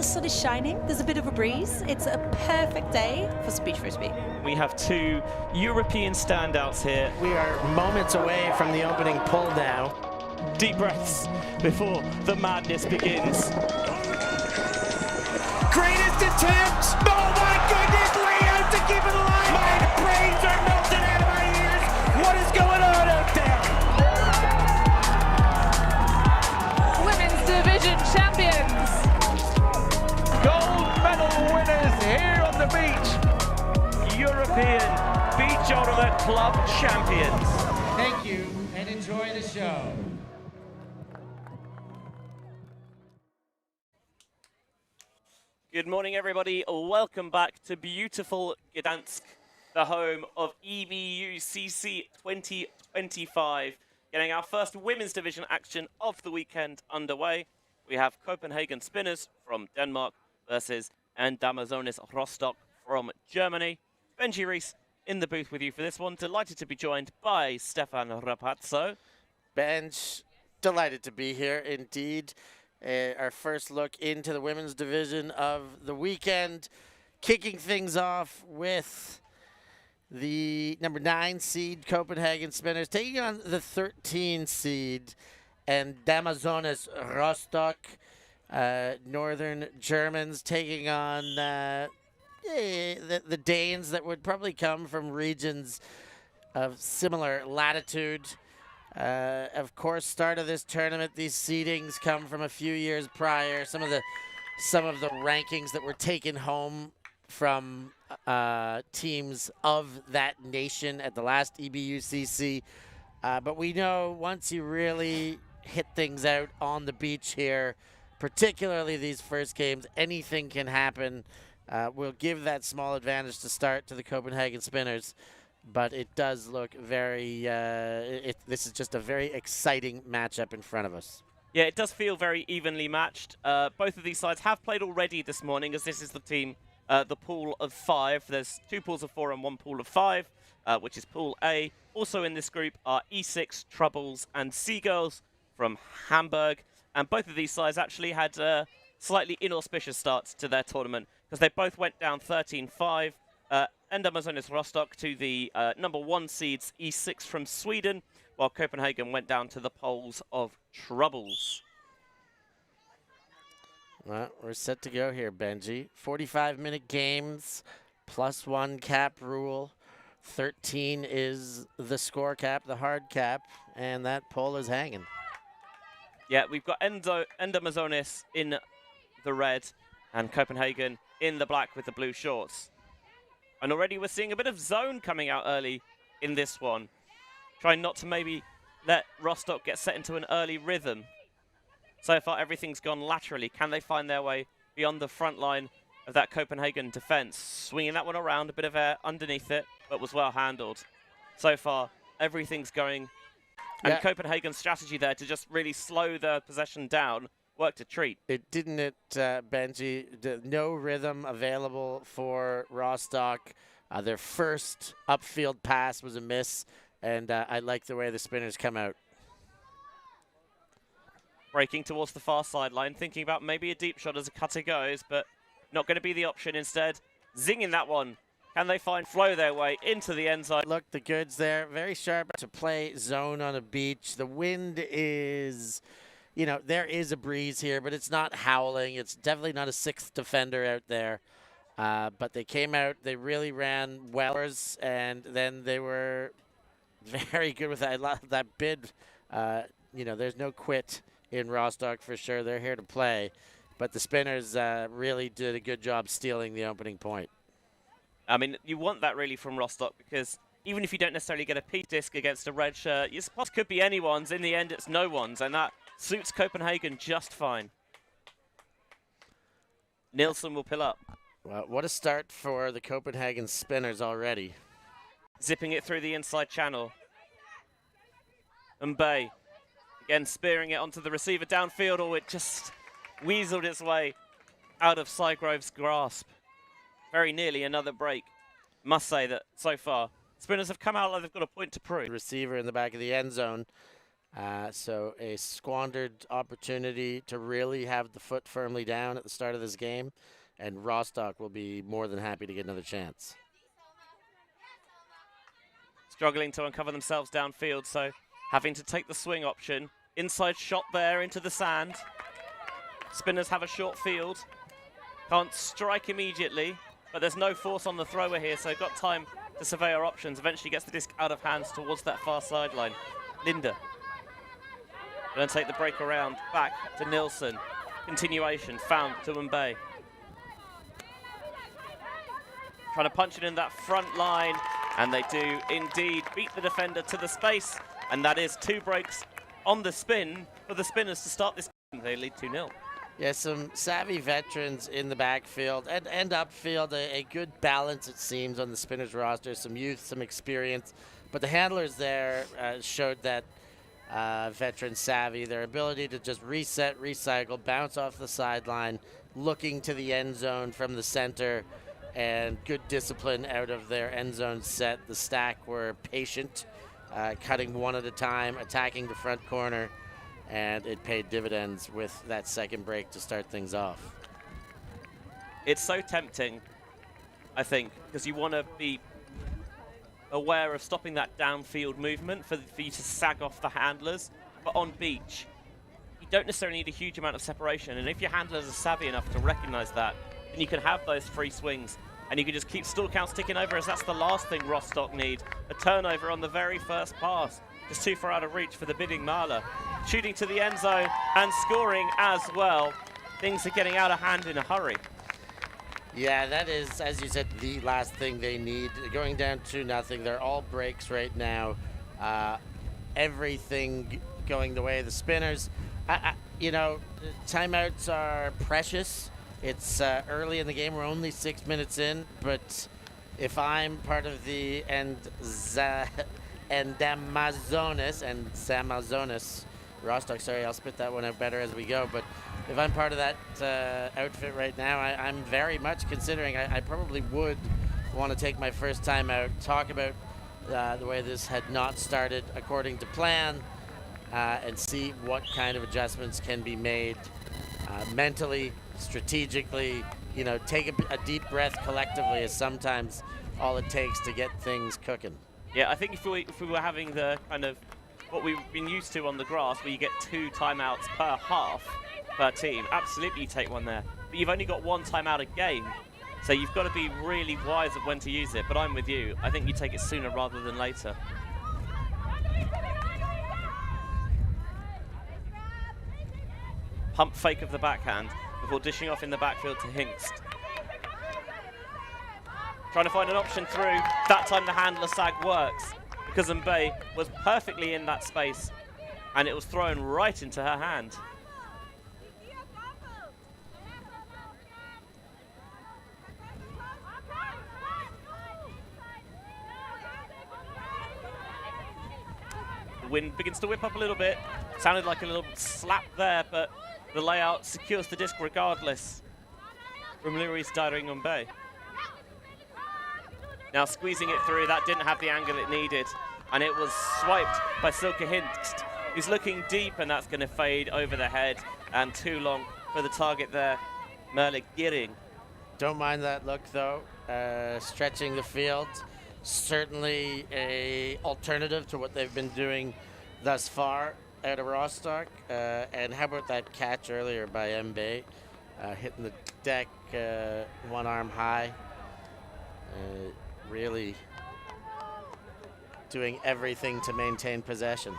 the sun is shining, there's a bit of a breeze. It's a perfect day for beach Frisbee. We have two European standouts here. We are moments away from the opening pull now. Deep breaths before the madness begins. Greatest attempt! Oh my goodness, layout to keep it alive! My brains are melting out of my ears! What is going on out there? Women's Division champions! Gold medal winners here on the beach. European Beach Ultimate Club champions. Thank you and enjoy the show. Good morning, everybody. Welcome back to beautiful Gdańsk, the home of EBUCC 2025. Getting our first women's division action of the weekend underway. We have Copenhagen Spinners from Denmark versus Amazonis Rostock from Germany. Benji Rees in the booth with you for this one. Delighted to be joined by Stefan Rapazzo. Benj, delighted to be here indeed. Our first look into the women's division of the weekend. Kicking things off with the number 9 seed Copenhagen Spinners taking on the 13 seed and Amazonis Rostock. Northern Germans taking on the Danes that would probably come from regions of similar latitude. Of course, start of this tournament, these seedings come from a few years prior. Some of the rankings that were taken home from teams of that nation at the last EBUCC. But we know once you really hit things out on the beach here, particularly these first games, anything can happen. We'll give that small advantage to start to the Copenhagen Spinners. But it does look very, this is just a very exciting matchup in front of us. Yeah, it does feel very evenly matched. Both of these sides have played already this morning, as this is the team, the pool of 5. There's 2 pools of 4 and 1 pool of 5, which is Pool A. Also in this group are E6, Troubles, and Seagulls from Hamburg. And both of these sides actually had slightly inauspicious starts to their tournament, because they both went down 13-5. Amazonis Rostock to the number 1 seeds E6 from Sweden, while Copenhagen went down to the Poles of Troubles. Well, we're set to go here, Benji. 45-minute games, +1 cap rule. 13 is the score cap, the hard cap, and that pole is hanging. Yeah, we've got Amazonis in the red and Copenhagen in the black with the blue shorts. And already we're seeing a bit of zone coming out early in this one. Trying not to maybe let Rostock get set into an early rhythm. So far, everything's gone laterally. Can they find their way beyond the front line of that Copenhagen defense? Swinging that one around, a bit of air underneath it, but was well handled. So far, everything's going. And Copenhagen's strategy there to just really slow the possession down worked a treat. It didn't it, Benji? No rhythm available for Rostock. Their first upfield pass was a miss, and I like the way the Spinners come out. Breaking towards the far sideline, thinking about maybe a deep shot as a cutter goes, but not going to be the option instead. Zinging that one. Can they flow their way into the end zone? Look, the goods there. Very sharp to play zone on a beach. The wind is... You know, there is a breeze here, but it's not howling. It's definitely not a 6th defender out there. But they came out, they really ran well, and then they were very good with that. I love that bid. You know, there's no quit in Rostock for sure. They're here to play. But the Spinners really did a good job stealing the opening point. I mean, you want that really from Rostock, because even if you don't necessarily get a peak disc against a red shirt, your spot could be anyone's. In the end, it's no one's, and that suits Copenhagen just fine. Nilsson will pill up. Well, what a start for the Copenhagen Spinners already. Zipping it through the inside channel. And Bay, again, spearing it onto the receiver downfield, or it just weaseled its way out of Sygrove's grasp. Very nearly another break. Must say that so far, Spinners have come out like they've got a point to prove. The receiver in the back of the end zone. So a squandered opportunity to really have the foot firmly down at the start of this game, and Rostock will be more than happy to get another chance. Struggling to uncover themselves downfield, so having to take the swing option. Inside shot there into the sand. Spinners have a short field. Can't strike immediately, but there's no force on the thrower here, so got time to survey our options. Eventually gets the disc out of hands towards that far sideline. Linda going to take the break around, back to Nilsson. Continuation, found to Mbaye. Trying to punch it in that front line, and they do indeed beat the defender to the space, and that is 2 breaks on the spin for the Spinners to start this game. They lead 2-0. Yeah, some savvy veterans in the backfield and upfield. A good balance, it seems, on the Spinners roster. Some youth, some experience. But the handlers there showed that veteran savvy, their ability to just reset, recycle, bounce off the sideline, looking to the end zone from the center, and good discipline out of their end zone set. The stack were patient, cutting one at a time, attacking the front corner, and it paid dividends with that second break to start things off. It's so tempting, I think, because you want to be aware of stopping that downfield movement for you to sag off the handlers. But on beach, you don't necessarily need a huge amount of separation. And if your handlers are savvy enough to recognize that, then you can have those free swings. And you can just keep stall counts ticking over, as that's the last thing Rostock need. A turnover on the very first pass. Just too far out of reach for the bidding Mahler. Shooting to the end zone and scoring as well. Things are getting out of hand in a hurry. Yeah, that is, as you said, the last thing they need. Going down 2-0. They're all breaks right now. Everything going the way of the Spinners. You know, timeouts are precious. It's early in the game. We're only 6 minutes in. But if I'm part of the Amazonas, Rostock, sorry, I'll spit that one out better as we go. But if I'm part of that outfit right now, I'm very much considering I probably would want to take my first time out, talk about the way this had not started according to plan, and see what kind of adjustments can be made mentally, strategically. You know, take a deep breath collectively is sometimes all it takes to get things cooking. Yeah, I think if we were having the kind of what we've been used to on the grass, where you get 2 timeouts per half per team, absolutely you take one there. But you've only got 1 timeout a game, so you've got to be really wise of when to use it. But I'm with you. I think you take it sooner rather than later. Pump fake of the backhand before dishing off in the backfield to Hingst. Trying to find an option through. That time the handler sag works, because Mbaye was perfectly in that space, and it was thrown right into her hand. The wind begins to whip up a little bit. Sounded like a little slap there, but the layout secures the disc regardless from Luis Daring Mbaye. Now squeezing it through, that didn't have the angle it needed, and it was swiped by Silke Hingst, who's looking deep, and that's going to fade over the head, and too long for the target there, Merle Giering. Don't mind that look, though. Stretching the field, certainly a alternative to what they've been doing thus far out of Rostock. And how about that catch earlier by Mbaye, hitting the deck, one arm high. Really doing everything to maintain possession.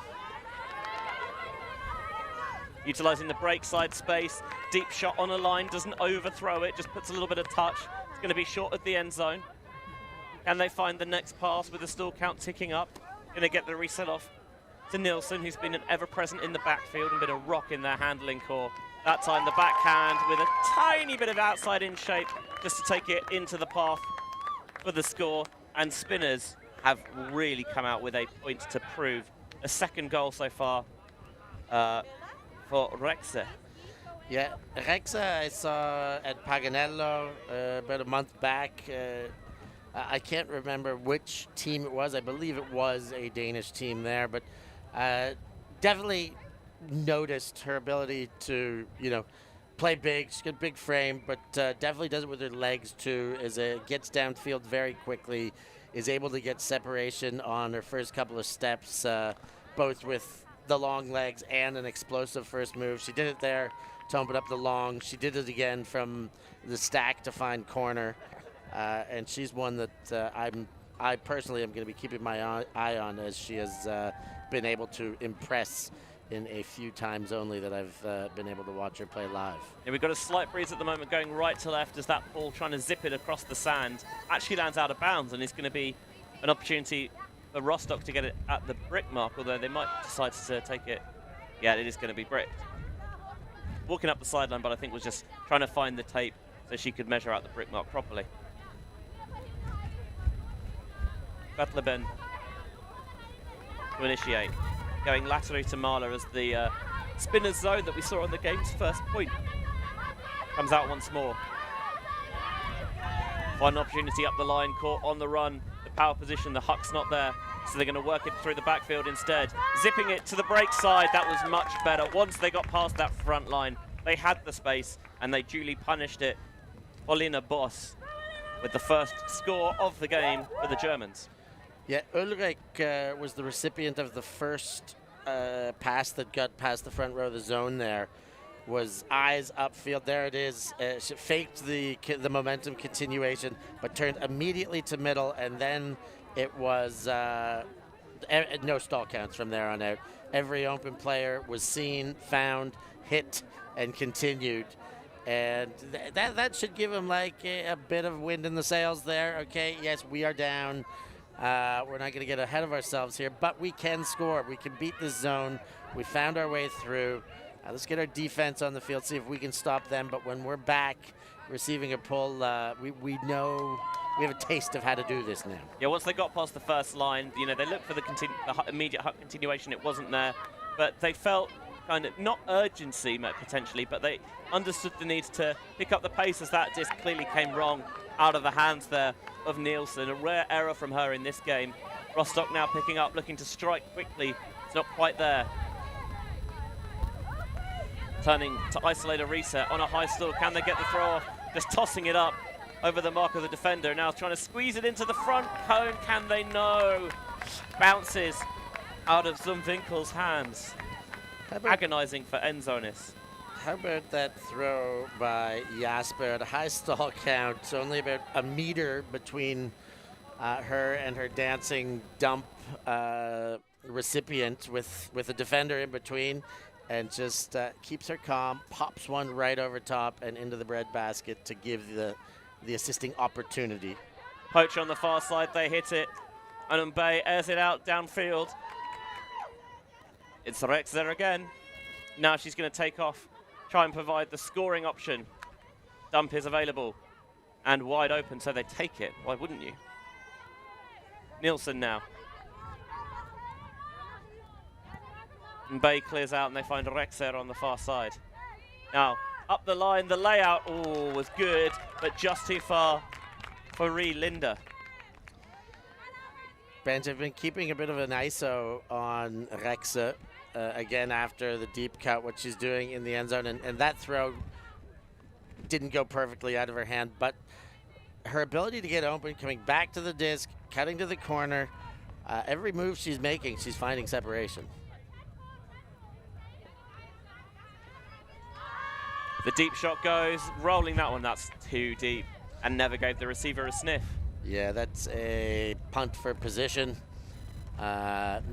Utilizing the break side space, deep shot on a line, doesn't overthrow it, just puts a little bit of touch. It's going to be short at the end zone. Can they find the next pass with the stall count ticking up? Going to get the reset off to Nilsson, who's been an ever-present in the backfield and been a rock in their handling core. That time the backhand with a tiny bit of outside in shape just to take it into the path for the score, and Spinners have really come out with a point to prove. A second goal so far for Rexe. Yeah, Rexe I saw at Paganello about a month back. I can't remember which team it was. I believe it was a Danish team there, but definitely noticed her ability to, play big. She's got a big frame, but definitely does it with her legs too. As it gets downfield very quickly, is able to get separation on her first couple of steps, both with the long legs and an explosive first move. She did it there to open up the long. She did it again from the stack to find corner, and she's one that I personally am going to be keeping my eye on, as she has been able to impress in a few times only that I've been able to watch her play live. Yeah, we've got a slight breeze at the moment going right to left as that ball trying to zip it across the sand actually lands out of bounds, and it's going to be an opportunity for Rostock to get it at the brick mark, although they might decide to take it. Yeah, it is going to be bricked. Walking up the sideline, but I think was just trying to find the tape so she could measure out the brick mark properly. Batleben to initiate. Going laterally to Mahler as the spinner's zone that we saw on the game's first point comes out once more. One opportunity up the line, caught on the run. The power position, the huck's not there, so they're going to work it through the backfield instead. Zipping it to the break side, that was much better. Once they got past that front line, they had the space and they duly punished it. Paulina Boss with the first score of the game for the Germans. Yeah, Ulrich was the recipient of the first pass that got past the front row of the zone there. Was eyes upfield. There it is. She faked the momentum continuation, but turned immediately to middle, and then it was no stall counts from there on out. Every open player was seen, found, hit, and continued. And that should give him like a bit of wind in the sails there. Okay, yes, we are down. We're not going to get ahead of ourselves here, but we can score. We can beat this zone. We found our way through. Let's get our defense on the field, see if we can stop them. But when we're back receiving a pull, we know we have a taste of how to do this now. Yeah, once they got past the first line, they looked for the immediate huck continuation. It wasn't there, but they felt kind of not urgency potentially, but they understood the need to pick up the pace as that disc clearly came wrong out of the hands there of Nielsen. A rare error from her in this game. Rostock now picking up, looking to strike quickly. It's not quite there. Turning to isolate a reset on a high stall. Can they get the throw off? Just tossing it up over the mark of the defender. Now trying to squeeze it into the front cone. Can they? No. Bounces out of Zumwinkel's hands. Agonizing for Enzonis. How about that throw by Jasper at a high stall count? It's only about a meter between her and her dancing dump recipient with a defender in between, and just keeps her calm, pops one right over top and into the breadbasket to give the assisting opportunity. Poacher on the far side, they hit it. And Mbaye airs it out downfield. It's Rex there again. Now she's going to take off, try and provide the scoring option. Dump is available and wide open, so they take it. Why wouldn't you? Nielsen now. Mbaye clears out and they find Rexer on the far side. Now, up the line, the layout was good, but just too far for Linda. Benj, I've been keeping a bit of an ISO on Rexer again after the deep cut, what she's doing in the end zone, and that throw didn't go perfectly out of her hand, but her ability to get open, coming back to the disc, cutting to the corner, every move she's making, she's finding separation. The deep shot goes, rolling that one, that's too deep, and never gave the receiver a sniff. Yeah, that's a punt for position.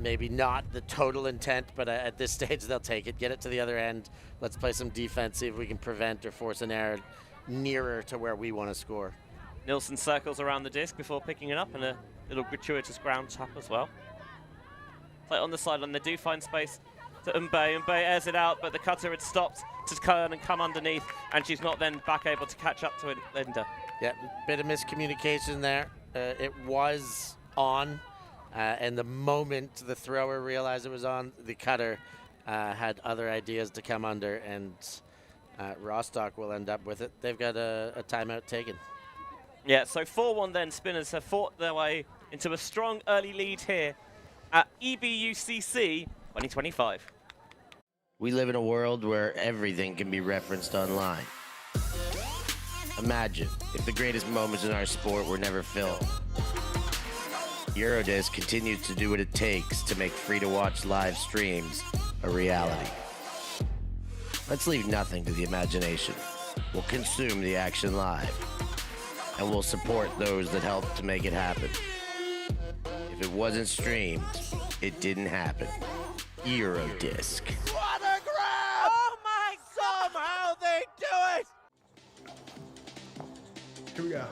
Maybe not the total intent, but at this stage they'll take it. Get it to the other end. Let's play some defense, see if we can prevent or force an error nearer to where we want to score. Nielsen circles around the disc before picking it up, and a little gratuitous ground tap as well. Play on the sideline, they do find space to Mbaye. Mbaye airs it out, but the cutter had stopped to turn and come underneath, and she's not then back able to catch up to it, Linda. Yeah, bit of miscommunication there. It was on, and the moment the thrower realized it was on, the cutter had other ideas to come under, and Rostock will end up with it. They've got a timeout taken. Yeah, so 4-1 then. Spinners have fought their way into a strong early lead here at EBUCC 2025. We live in a world where everything can be referenced online. Imagine if the greatest moments in our sport were never filmed. Eurodisc continues to do what it takes to make free-to-watch live streams a reality. Let's leave nothing to the imagination. We'll consume the action live, and we'll support those that help to make it happen. If it wasn't streamed, it didn't happen. Eurodisc. What a grab! Oh my! Somehow they do it! Here we go.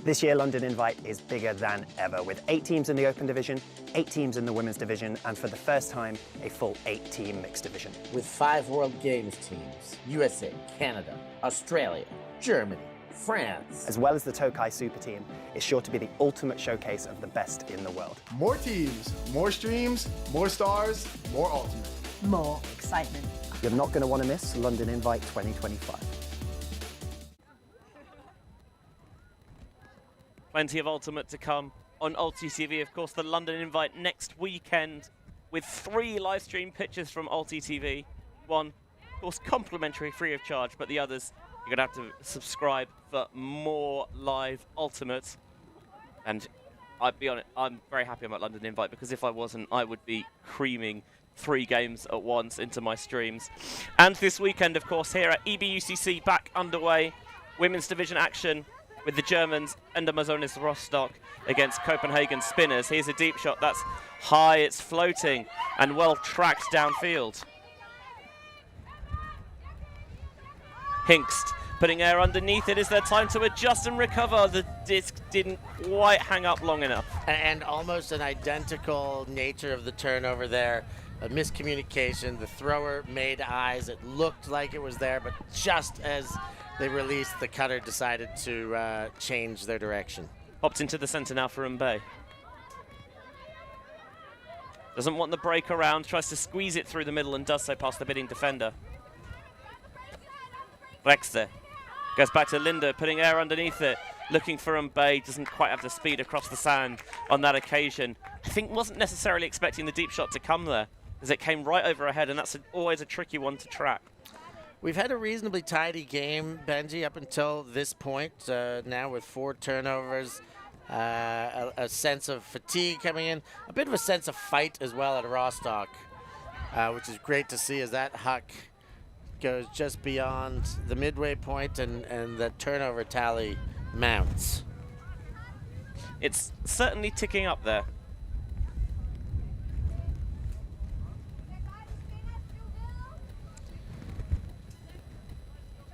This year, London Invite is bigger than ever, with 8 teams in the Open Division, 8 teams in the Women's Division, and for the first time, a full 8-team Mixed Division. With 5 World Games teams, USA, Canada, Australia, Germany, France. As well as the Tokai Super Team, it's sure to be the ultimate showcase of the best in the world. More teams, more streams, more stars, more ultimate. More excitement. You're not going to want to miss London Invite 2025. Plenty of Ultimate to come on ULTI.TV. Of course, the London Invite next weekend with 3 live stream pitches from ULTI.TV. One, of course, complimentary, free of charge, but the others, you're going to have to subscribe for more live Ultimate. And I'd be honest, I'm very happy about London Invite, because if I wasn't, I would be creaming 3 games at once into my streams. And this weekend, of course, here at EBUCC, back underway. Women's Division action with the Germans and Amazonis Rostock against Copenhagen Spinners. Here's a deep shot that's high, it's floating, and well tracked downfield. Hinkst putting air underneath it. Is there time to adjust and recover? The disc didn't quite hang up long enough. And almost an identical nature of the turnover there. A miscommunication. The thrower made eyes. It looked like it was there, but just as they released, the cutter decided to change their direction. Popped into the center now for Mbaye. Doesn't want the break around, tries to squeeze it through the middle and does so past the bidding defender. Rexter goes back to Linda, putting air underneath it, looking for Mbaye, doesn't quite have the speed across the sand on that occasion. I think wasn't necessarily expecting the deep shot to come there, as it came right over her head, and that's always a tricky one to track. We've had a reasonably tidy game, Benji, up until this point. Now with 4 turnovers, a sense of fatigue coming in, a bit of a sense of fight as well at Rostock, which is great to see as that huck goes just beyond the midway point and the turnover tally mounts. It's certainly ticking up there.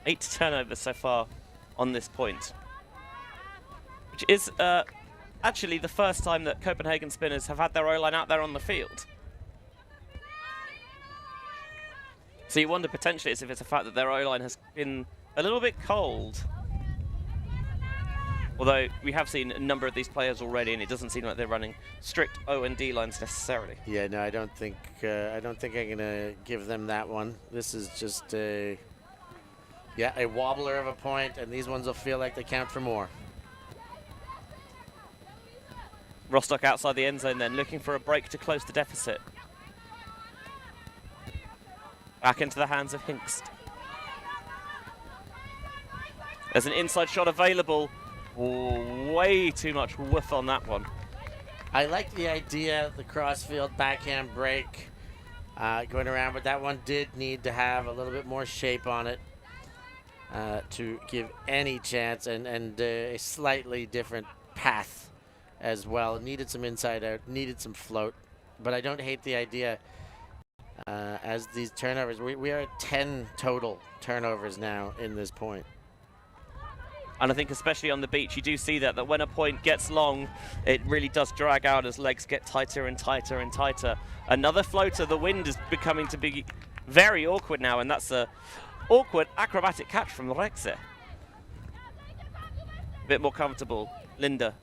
Eight turnovers so far on this point, which is actually the first time that Copenhagen Spinners have had their O-line out there on the field. So you wonder potentially if it's a fact that their O-line has been a little bit cold. Although we have seen a number of these players already, and it doesn't seem like they're running strict O and D lines necessarily. Yeah, no, I don't think I'm gonna give them that one. This is just a wobbler of a point, and these ones will feel like they count for more. Rostock outside the end zone then, looking for a break to close the deficit. Back into the hands of Hinkst. There's an inside shot available. Oh, way too much woof on that one. I like the idea, the crossfield backhand break going around, but that one did need to have a little bit more shape on it to give any chance, and a slightly different path as well. It needed some inside out, needed some float, but I don't hate the idea as these turnovers. We are at 10 total turnovers now in this point. And I think especially on the beach, you do see that when a point gets long, it really does drag out as legs get tighter and tighter and tighter. Another floater, the wind is becoming to be very awkward now, and that's a awkward acrobatic catch from Rexer. A bit more comfortable. Linda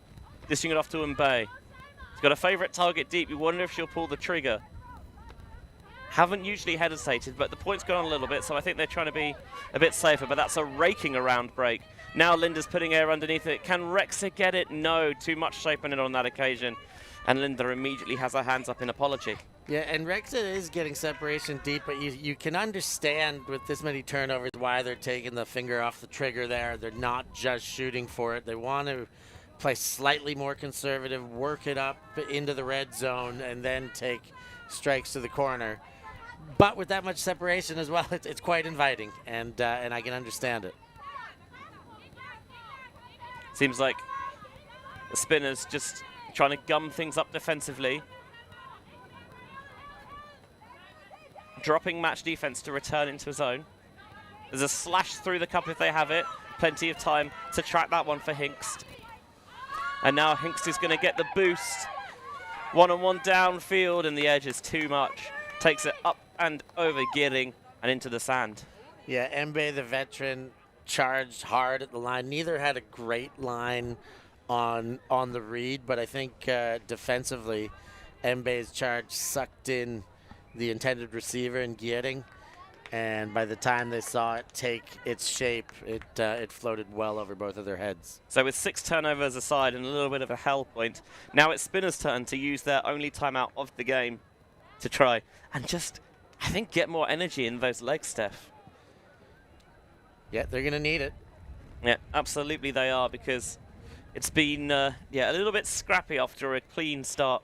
dishing it off to Mbaye. He's got a favourite target deep. You wonder if she'll pull the trigger. Haven't usually hesitated, but the point's gone a little bit, so I think they're trying to be a bit safer, but that's a raking around break. Now Linda's putting air underneath it. Can Rexer get it? No, too much shape on it on that occasion. And Linda immediately has her hands up in apology. Yeah, and Rexa is getting separation deep, but you can understand with this many turnovers why they're taking the finger off the trigger there. They're not just shooting for it. They want to play slightly more conservative, work it up into the red zone, and then take strikes to the corner. But with that much separation as well, it's quite inviting, and I can understand it. Seems like the Spinners just trying to gum things up defensively. Dropping match defense to return into zone. There's a slash through the cup if they have it. Plenty of time to track that one for Hinkst. And now Hinkst is going to get the boost. One-on-one downfield, and the edge is too much. Takes it up and over Gearing and into the sand. Yeah, Mbe, the veteran, charged hard at the line. Neither had a great line on the read, but I think defensively, Mbe's charge sucked in the intended receiver in Gearing, and by the time they saw it take its shape, it floated well over both of their heads. So with 6 turnovers aside and a little bit of a hell point, now it's Spinner's turn to use their only timeout of the game to try and just, I think, get more energy in those legs, Steph. Yeah, they're going to need it. Yeah, absolutely they are, because it's been a little bit scrappy after a clean start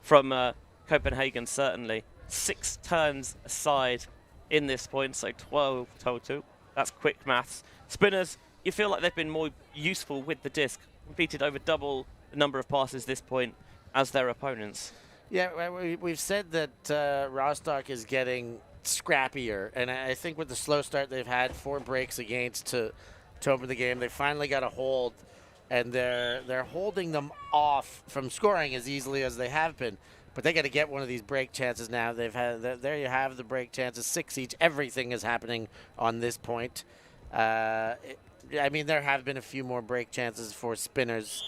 from Copenhagen, certainly. 6 turns aside in this point, so 12 total. That's quick maths. Spinners, you feel like they've been more useful with the disc, completed over double the number of passes this point as their opponents. Yeah, we've said that Rostock is getting scrappier, and I think with the slow start they've had, 4 breaks against to open the game, they finally got a hold, and they're holding them off from scoring as easily as they have been. But they got to get one of these break chances now. There you have the break chances, 6 each. Everything is happening on this point. I mean, there have been a few more break chances for Spinners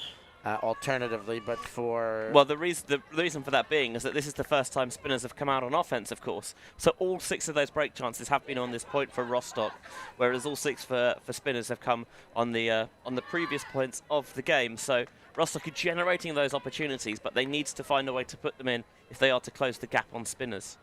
alternatively, but for... Well, the reason for that being is that this is the first time Spinners have come out on offense, of course. So all 6 of those break chances have been on this point for Rostock, whereas all 6 for Spinners have come on the previous points of the game. So Rostock are generating those opportunities, but they need to find a way to put them in if they are to close the gap on Spinners.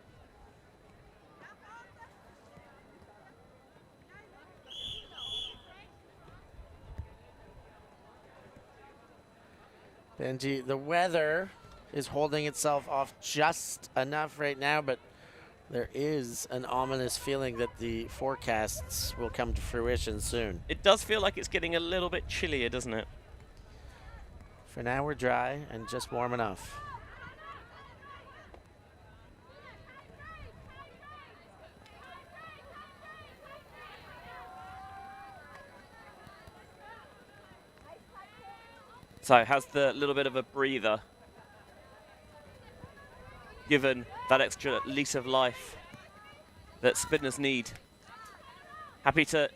Benji, the weather is holding itself off just enough right now, but there is an ominous feeling that the forecasts will come to fruition soon. It does feel like it's getting a little bit chillier, doesn't it? For now, we're dry and just warm enough. So has the little bit of a breather given that extra lease of life that Spinners need. Happy to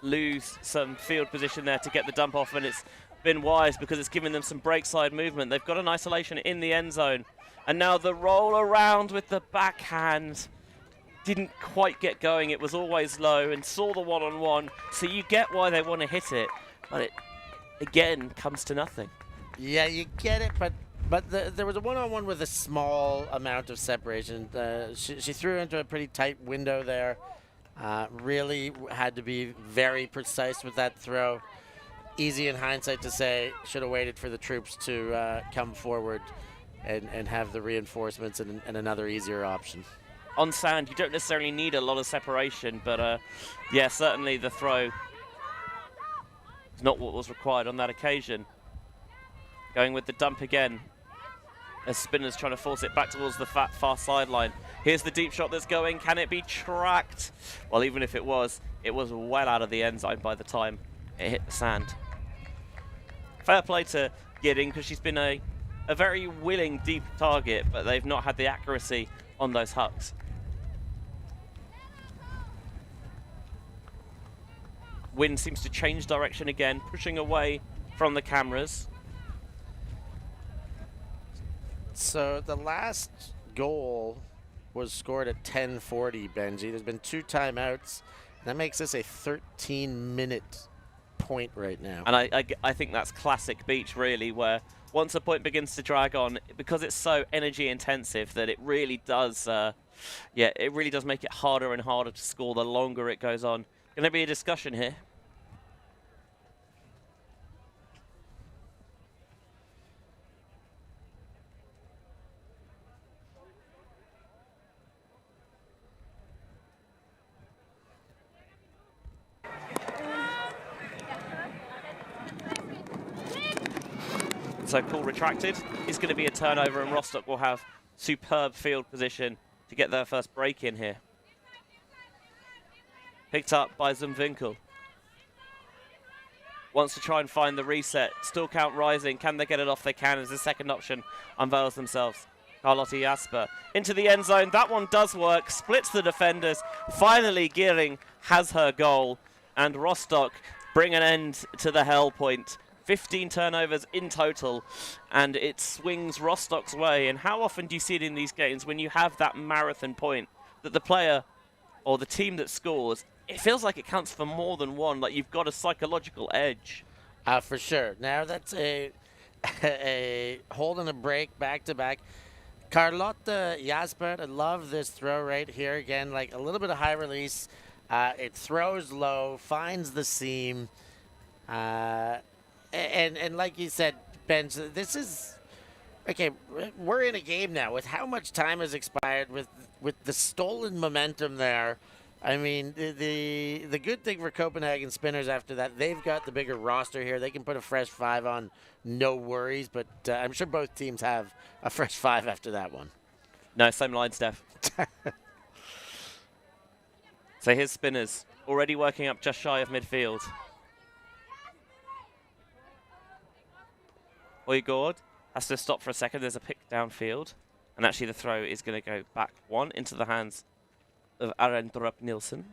lose some field position there to get the dump off, and it's been wise because it's given them some break side movement. They've got an isolation in the end zone, and now the roll around with the backhand didn't quite get going. It was always low and saw the one-on-one, so you get why they want to hit it, but it again comes to nothing. Yeah, you get it, but there was a one-on-one with a small amount of separation. She threw into a pretty tight window there. Really had to be very precise with that throw. Easy in hindsight to say, should have waited for the troops to come forward and have the reinforcements and another easier option. On sand, you don't necessarily need a lot of separation, but yeah, certainly the throw is not what was required on that occasion. Going with the dump again, as Spinners trying to force it back towards the far sideline. Here's the deep shot that's going. Can it be tracked? Well, even if it was well out of the end zone by the time it hit the sand. Fair play to Gidding, because she's been a very willing deep target, but they've not had the accuracy on those hucks. Wind seems to change direction again, pushing away from the cameras. So the last goal was scored at 10:40, Benji. There's been 2 timeouts. That makes this a 13-minute point right now. And I think that's classic Beach, really, where once a point begins to drag on, because it's so energy intensive that it really does, it really does make it harder and harder to score the longer it goes on. Going to be a discussion here. So call retracted is going to be a turnover, and Rostock will have superb field position to get their first break in here. Picked up by Zumwinkel. Wants to try and find the reset. Still count rising. Can they get it off? They can, as the second option unveils themselves. Carlotta Jasper into the end zone. That one does work. Splits the defenders. Finally, Gearing has her goal. And Rostock bring an end to the hell point. 15 turnovers in total, and it swings Rostock's way. And how often do you see it in these games when you have that marathon point that the player or the team that scores, it feels like it counts for more than one, like you've got a psychological edge. For sure. Now that's a hold and a break back-to-back. Carlotta Jasper, I love this throw right here. Again, like a little bit of high release. It throws low, finds the seam. And like you said, Ben, this is okay. We're in a game now with how much time has expired with the stolen momentum there. I mean, the good thing for Copenhagen Spinners after that, they've got the bigger roster here. They can put a fresh 5 on, no worries. But I'm sure both teams have a fresh 5 after that one. No, same line, Steph. So here's Spinners already working up just shy of midfield. Højgaard has to stop for a second. There's a pick downfield. And actually the throw is going to go back one into the hands of Arendrup Nielsen.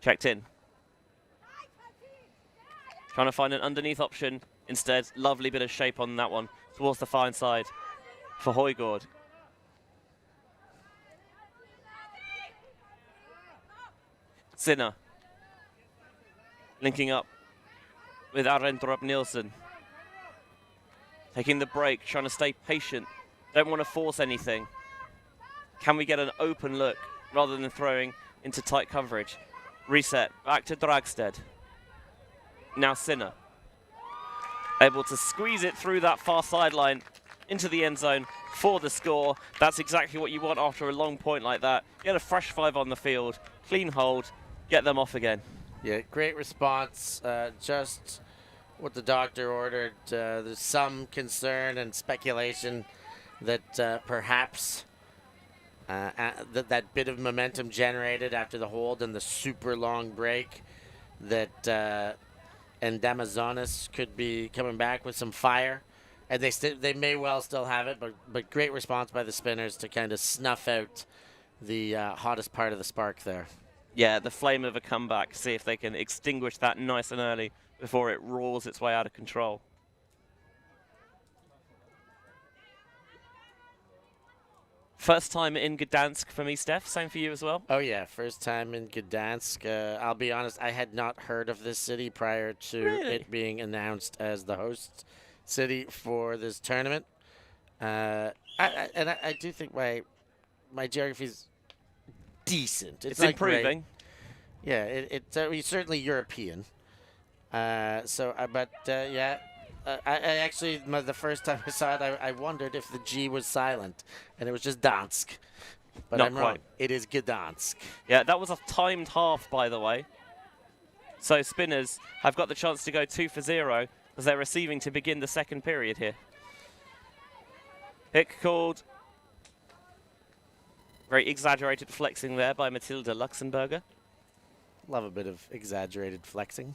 Checked in. Trying to find an underneath option. Instead, lovely bit of shape on that one towards the fine side for Højgaard. Sinner linking up with Arendrup Nielsen. Taking the break, trying to stay patient. Don't want to force anything. Can we get an open look rather than throwing into tight coverage? Reset, back to Dragstedt. Now Sinner. Able to squeeze it through that far sideline into the end zone for the score. That's exactly what you want after a long point like that. Get a fresh 5 on the field, clean hold, get them off again. Yeah, great response. Just what the doctor ordered. There's some concern and speculation that perhaps that bit of momentum generated after the hold and the super long break, that and Damazonis could be coming back with some fire. And they may well still have it, but great response by the Spinners to kind of snuff out the hottest part of the spark there. Yeah, the flame of a comeback. See if they can extinguish that nice and early before it roars its way out of control. First time in Gdańsk for me, Steph. Same for you as well? Oh, yeah. First time in Gdańsk. I'll be honest, I had not heard of this city prior to it being announced as the host city for this tournament. I do think my geography is decent. It's improving. Yeah, it's certainly European. Yeah, I actually, the first time I saw it, I wondered if the G was silent, and it was just Dansk. But Not I'm quite. wrong. It is Gdańsk. Yeah, that was a timed half, by the way. So Spinners have got the chance to go 2 for 0 as they're receiving to begin the second period here. Pick called. Very exaggerated flexing there by Matilda Luxemburger. Love a bit of exaggerated flexing.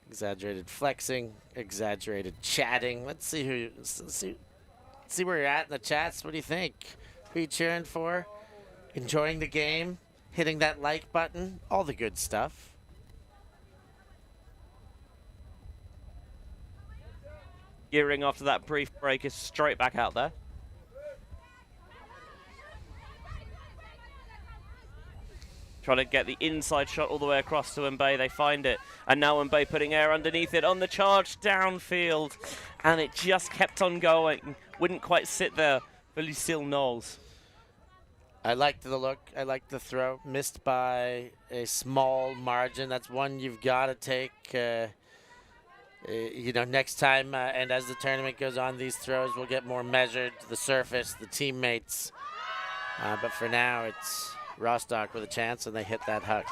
Exaggerated flexing, exaggerated chatting. Let's see see where you're at in the chats. What do you think? Who are you cheering for? Enjoying the game? Hitting that like button? All the good stuff. gearing after that brief break is straight back out there. Trying to get the inside shot all the way across to Mbaye. They find it. And now Mbaye putting air underneath it on the charge downfield. And it just kept on going. Wouldn't quite sit there for Lucille Knowles. I liked the look. I liked the throw. Missed by a small margin. That's one you've got to take, you know, next time. And as the tournament goes on, these throws will get more measured. The surface, the teammates. But for now, it's Rostock with a chance, and they hit that huck.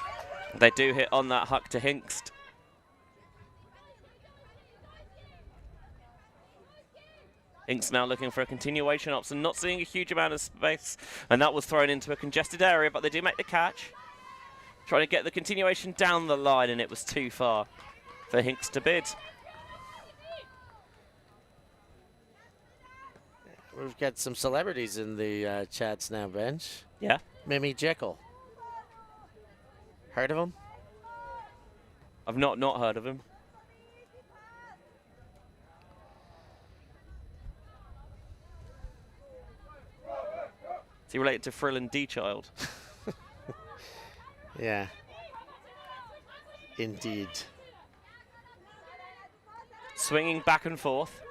They do hit on that huck to Hinkst. Hinkst now looking for a continuation option, not seeing a huge amount of space, and that was thrown into a congested area, but they do make the catch. Trying to get the continuation down the line, and it was too far for Hinkst to bid. We've got some celebrities in the chats now, Bench. Yeah. Mimi Jekyll. Heard of him? I've not heard of him. Is he related to Frill and D-Child? Yeah. Indeed. Swinging back and forth.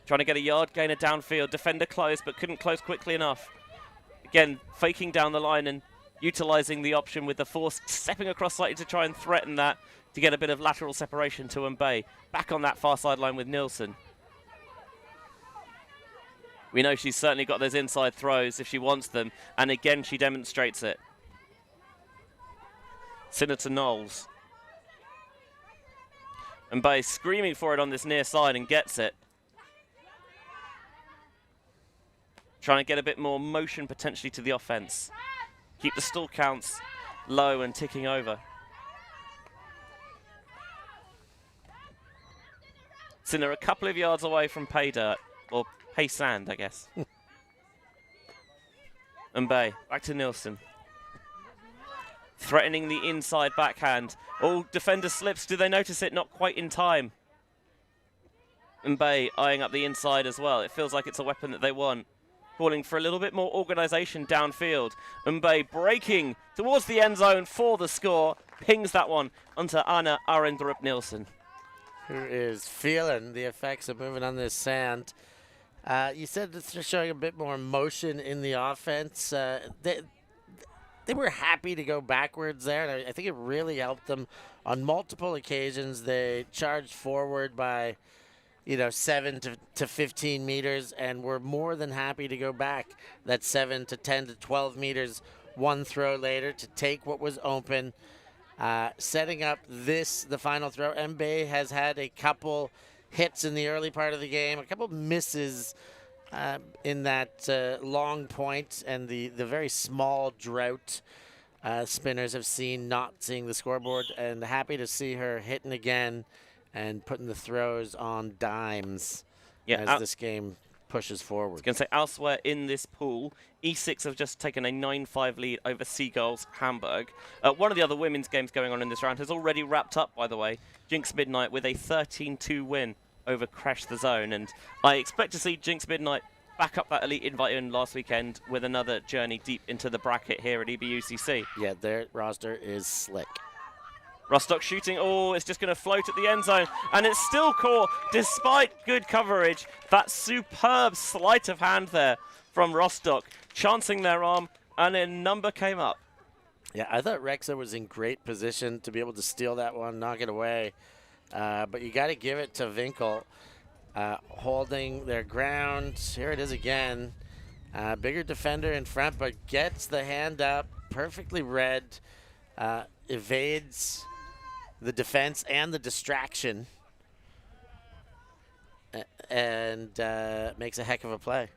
Trying to get a yard gainer downfield. Defender close, but couldn't close quickly enough. Again, faking down the line and utilizing the option with the force, stepping across slightly to try and threaten that to get a bit of lateral separation to Mbaye. Back on that far sideline with Nilsson. We know she's certainly got those inside throws if she wants them, and again she demonstrates it. Senator Knowles. Mbaye screaming for it on this near side and gets it. Trying to get a bit more motion potentially to the offense. Keep the stall counts low and ticking over. Sinner a couple of yards away from pay dirt, or pay sand, I guess. Mbaye, back to Nilsson. Threatening the inside backhand. Oh, defender slips. Do they notice it? Not quite in time. Mbaye eyeing up the inside as well. It feels like it's a weapon that they want. Calling for a little bit more organisation downfield. Mbaye breaking towards the end zone for the score. Pings that one onto Anna Arendrup Nilsson. Who is feeling the effects of moving on this sand. You said they're showing a bit more motion in the offense. They were happy to go backwards there, and I think it really helped them. On multiple occasions, they charged forward by 7 to 15 meters, and we're more than happy to go back that 7 to 10 to 12 meters one throw later to take what was open. Setting up the final throw. Mbaye has had a couple hits in the early part of the game, a couple misses in that long point, and the very small drought spinners have seen, not seeing the scoreboard, and happy to see her hitting again and putting the throws on dimes as this game pushes forward. I was going to say, elsewhere in this pool, E6 have just taken a 9-5 lead over Seagulls Hamburg. One of the other women's games going on in this round has already wrapped up, by the way. Jinx Midnight with a 13-2 win over Crash the Zone. And I expect to see Jinx Midnight back up that elite invite in last weekend with another journey deep into the bracket here at EBUCC. Yeah, their roster is slick. Rostock shooting, it's just going to float at the end zone, and it's still caught despite good coverage. That superb sleight of hand there from Rostock, chancing their arm, and a number came up. Yeah, I thought Rexa was in great position to be able to steal that one, knock it away. But you got to give it to Winkel, holding their ground. Here it is again. Bigger defender in front, but gets the hand up, perfectly read, evades the defense and the distraction, and makes a heck of a play.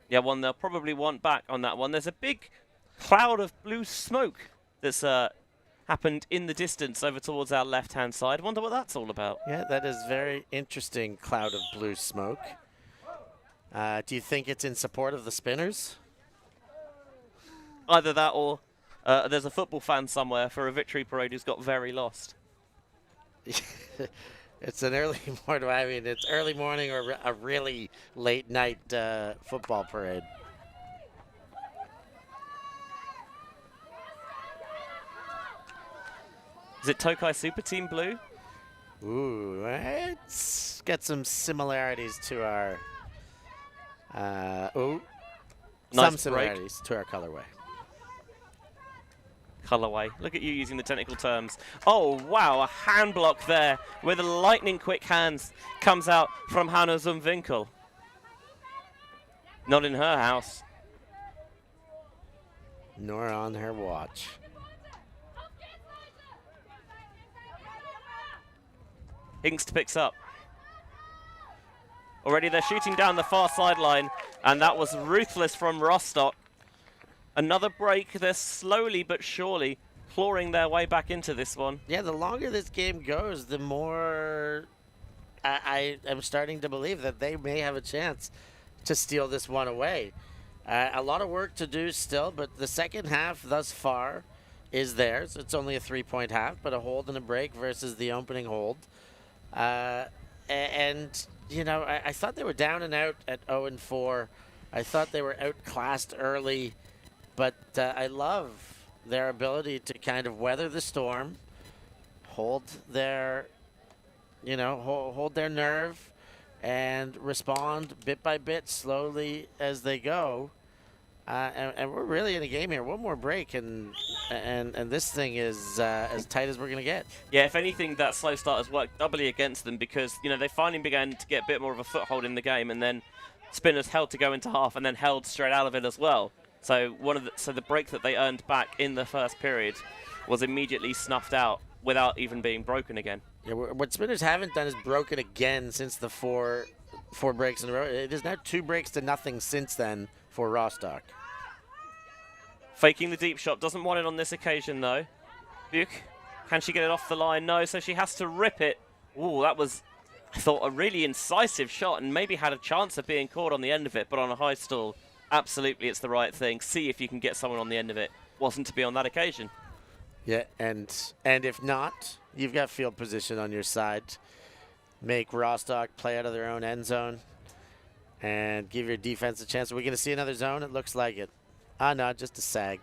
Yeah, one they'll probably want back on that one. There's a big cloud of blue smoke that's happened in the distance over towards our left-hand side. Wonder what that's all about. Yeah, that is very interesting, cloud of blue smoke. Do you think it's in support of the spinners? Either that or there's a football fan somewhere for a victory parade who's got very lost. It's an early morning. I mean, it's early morning or a really late night football parade. Is it Tokai Super Team Blue? Ooh, let's get some similarities to our. Some Nice break. similarities to our colorway. Colorway. Look at you using the technical terms. Oh, wow, a hand block there with a lightning quick hands comes out from Hanna Zumwinkel. Not in her house. Nor on her watch. Hingst picks up. Already they're shooting down the far sideline, and that was ruthless from Rostock. Another break. They're slowly but surely clawing their way back into this one. Yeah, the longer this game goes, the more I am starting to believe that they may have a chance to steal this one away. A lot of work to do still, but the second half thus far is theirs. It's only a 3-point half, but a hold and a break versus the opening hold. And, you know, I thought they were down and out at 0-4. I thought they were outclassed early, but I love their ability to kind of weather the storm, hold their, you know, hold their nerve, and respond bit by bit, slowly as they go. And we're really in a game here. One more break, and this thing is as tight as we're going to get. Yeah, if anything, that slow start has worked doubly against them because, you know, they finally began to get a bit more of a foothold in the game, and then Spinners held to go into half and then held straight out of it as well. So the break that they earned back in the first period was immediately snuffed out without even being broken again. Yeah, what Spinners haven't done is broken again since the four breaks in a row. It is now 2-0 since then for Rostock. Faking the deep shot, doesn't want it on this occasion though. BUCC, can she get it off the line? No, so she has to rip it. Ooh, that was, I thought, a really incisive shot and maybe had a chance of being caught on the end of it, but on a high stall, absolutely it's the right thing. See if you can get someone on the end of it. Wasn't to be on that occasion. Yeah, and if not, you've got field position on your side. Make Rostock play out of their own end zone and give your defense a chance. Are we going to see another zone? It looks like it. Ah, no, just a sag.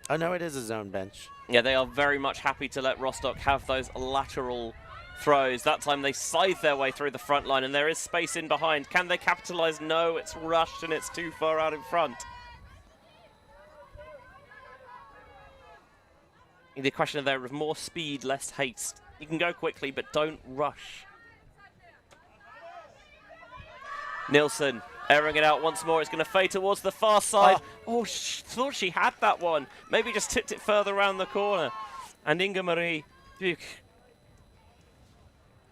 Oh, no, it is a zone bench. Yeah, they are very much happy to let Rostock have those lateral throws. That time they scythe their way through the front line, and there is space in behind. Can they capitalize? No, it's rushed, and it's too far out in front. The question there of more speed, less haste. You can go quickly, but don't rush. Nilsson airing it out once more. It's going to fade towards the far side. Oh, thought she had that one. Maybe just tipped it further around the corner. And Inga-Marie BUCC.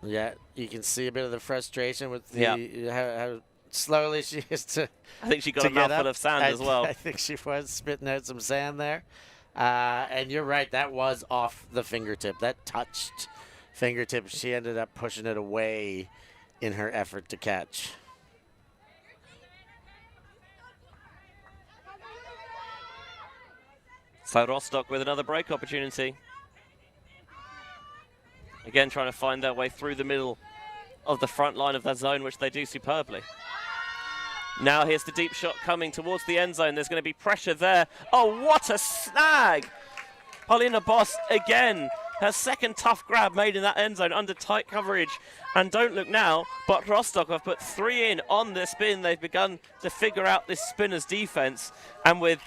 Yeah, you can see a bit of the frustration with the how slowly she is to. I think she got a mouthful of sand as well. I think she was spitting out some sand there. And you're right, that was off the fingertip. That touched fingertip. She ended up pushing it away in her effort to catch. So Rostock with another break opportunity. Again, trying to find their way through the middle of the front line of their zone, which they do superbly. Now here's the deep shot coming towards the end zone. There's going to be pressure there. Oh, what a snag! Paulina Boss again. Her second tough grab made in that end zone under tight coverage. And don't look now, but Rostock have put 3 in on the spin. They've begun to figure out this Spinners defense. And with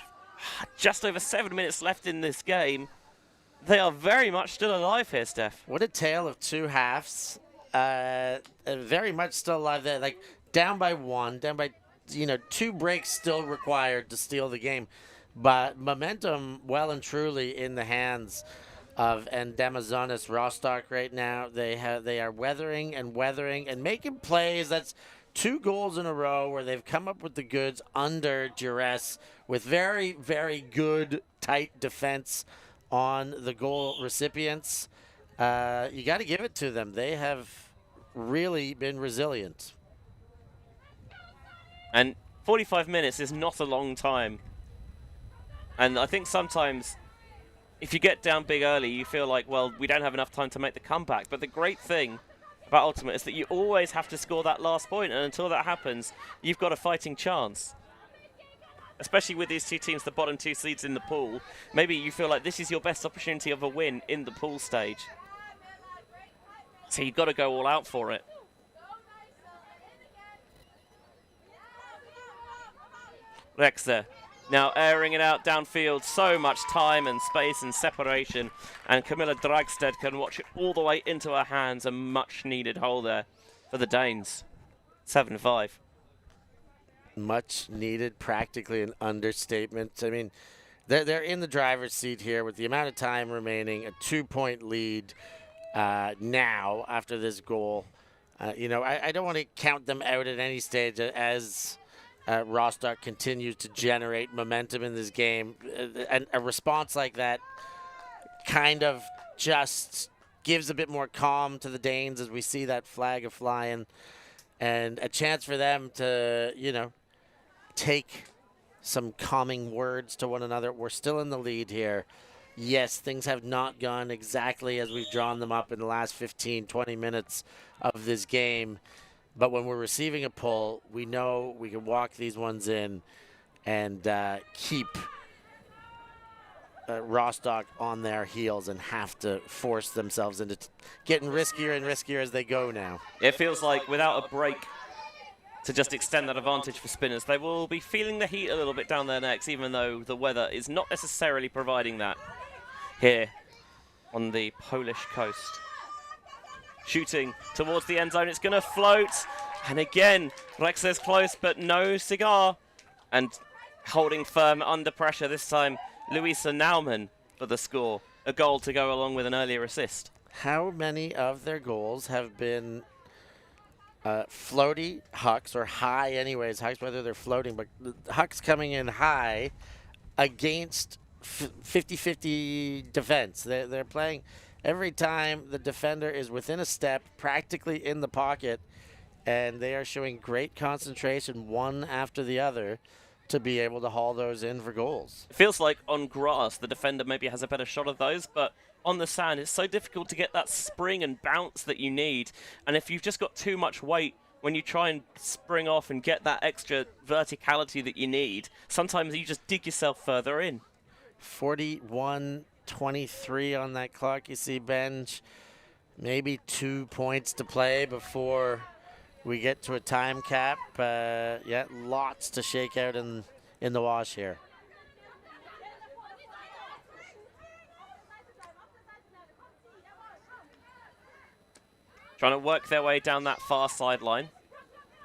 just over 7 minutes left in this game, they are very much still alive here, Steph. What a tale of two halves. Very much still alive there. Like, down by 1, down by, 2 breaks still required to steal the game. But momentum well and truly in the hands of Endemazonis Rostock right now. They are weathering and making plays. That's 2 goals in a row where they've come up with the goods under duress with very, very good, tight defense on the goal recipients. You got to give it to them. They have really been resilient. And 45 minutes is not a long time. And I think sometimes if you get down big early, you feel like, well, we don't have enough time to make the comeback. But the great thing about Ultimate is that you always have to score that last point, and until that happens, you've got a fighting chance. Especially with these two teams, the bottom two seeds in the pool, maybe you feel like this is your best opportunity of a win in the pool stage. So you've got to go all out for it. Rexer now airing it out downfield. So much time and space and separation. And Camilla Dragstedt can watch it all the way into her hands. A much needed hole there for the Danes. 7-5. Much needed, practically an understatement. I mean, they're in the driver's seat here with the amount of time remaining, a 2-point lead now after this goal. You know, I don't want to count them out at any stage as Rostock continues to generate momentum in this game. And a response like that kind of just gives a bit more calm to the Danes as we see that flag a flying, and a chance for them to, you know, take some calming words to one another. We're still in the lead here. Yes, things have not gone exactly as we've drawn them up in the last 15, 20 minutes of this game. But when we're receiving a pull, we know we can walk these ones in and keep Rostock on their heels and have to force themselves into getting riskier and riskier as they go now. It feels like without a break to just extend that advantage for spinners, they will be feeling the heat a little bit down their necks, even though the weather is not necessarily providing that here on the Polish coast. Shooting towards the end zone, it's going to float. And again, Rexer's close, but no cigar. And holding firm under pressure, this time Luisa Naumann for the score. A goal to go along with an earlier assist. How many of their goals have been floaty hucks, or high anyways, hucks, whether they're floating, but hucks coming in high against 50-50 defense. They're playing every time the defender is within a step, practically in the pocket, and they are showing great concentration one after the other to be able to haul those in for goals. It feels like on grass, the defender maybe has a better shot of those, but on the sand, it's so difficult to get that spring and bounce that you need. And if you've just got too much weight when you try and spring off and get that extra verticality that you need, sometimes you just dig yourself further in. 41-23 on that clock. You see, Benj, maybe 2 points to play before we get to a time cap. Yeah, lots to shake out in the wash here. Trying to work their way down that far sideline.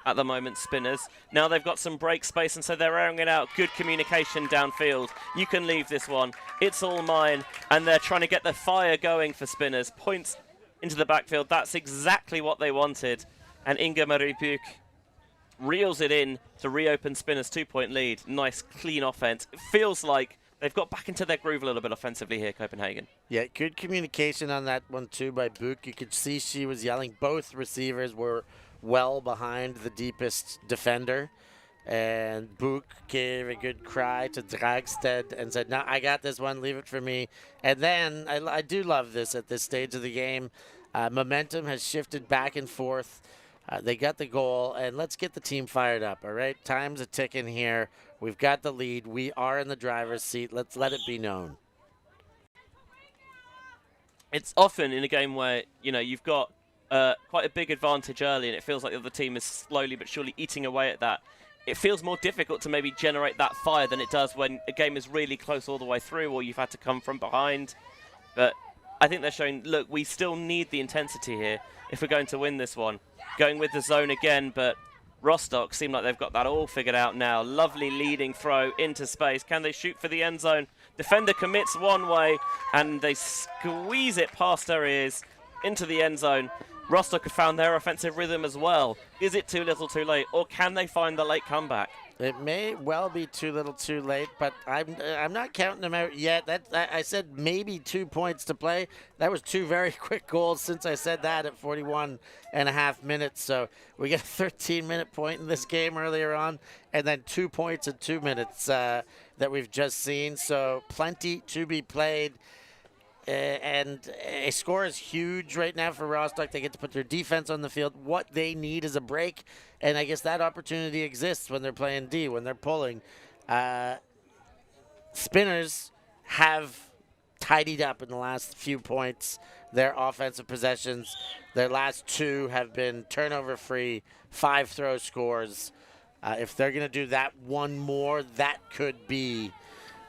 At the moment, spinners. Now they've got some break space, and so they're airing it out. Good communication downfield. You can leave this one. It's all mine. And they're trying to get the fire going for spinners. Points into the backfield. That's exactly what they wanted. And Inga-Marie Buch reels it in to reopen spinners' 2-point lead. Nice, clean offense. It feels like they've got back into their groove a little bit offensively here, Copenhagen. Yeah, good communication on that one, too, by Buch. You could see she was yelling. Both receivers were well behind the deepest defender. And Buch gave a good cry to Dragstedt and said, no, I got this one. Leave it for me. And then, I do love this at this stage of the game. Momentum has shifted back and forth. They got the goal, and let's get the team fired up, all right? Time's a ticking here. We've got the lead. We are in the driver's seat. Let's let it be known. It's often in a game where, you know, you've got quite a big advantage early, and it feels like the other team is slowly but surely eating away at that. It feels more difficult to maybe generate that fire than it does when a game is really close all the way through, or you've had to come from behind. But I think they're showing, look, we still need the intensity here if we're going to win this one. Going with the zone again, but Rostock seem like they've got that all figured out now. Lovely leading throw into space. Can they shoot for the end zone? Defender commits one way, and they squeeze it past her ears into the end zone. Rostock have found their offensive rhythm as well. Is it too little too late, or can they find the late comeback? It may well be too little too late, but I'm not counting them out yet. I said maybe 2 points to play. That was 2 very quick goals since I said that at 41.5 minutes. So we got a 13-minute point in this game earlier on, and then 2 points in 2 minutes that we've just seen. So plenty to be played. and a score is huge right now for Rostock. They get to put their defense on the field. What they need is a break, and I guess that opportunity exists when they're playing D, when they're pulling. Spinners have tidied up in the last few points their offensive possessions. Their last 2 have been turnover-free, 5 throw scores. If they're going to do that one more, that could be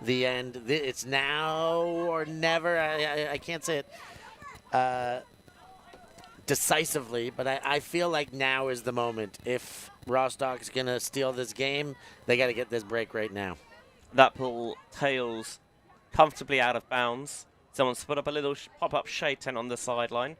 the end. It's now or never. I can't say it decisively, but I feel like now is the moment. If Rostock's going to steal this game, they got to get this break right now. That pull tails comfortably out of bounds. Someone's put up a little pop-up shade tent on the sideline.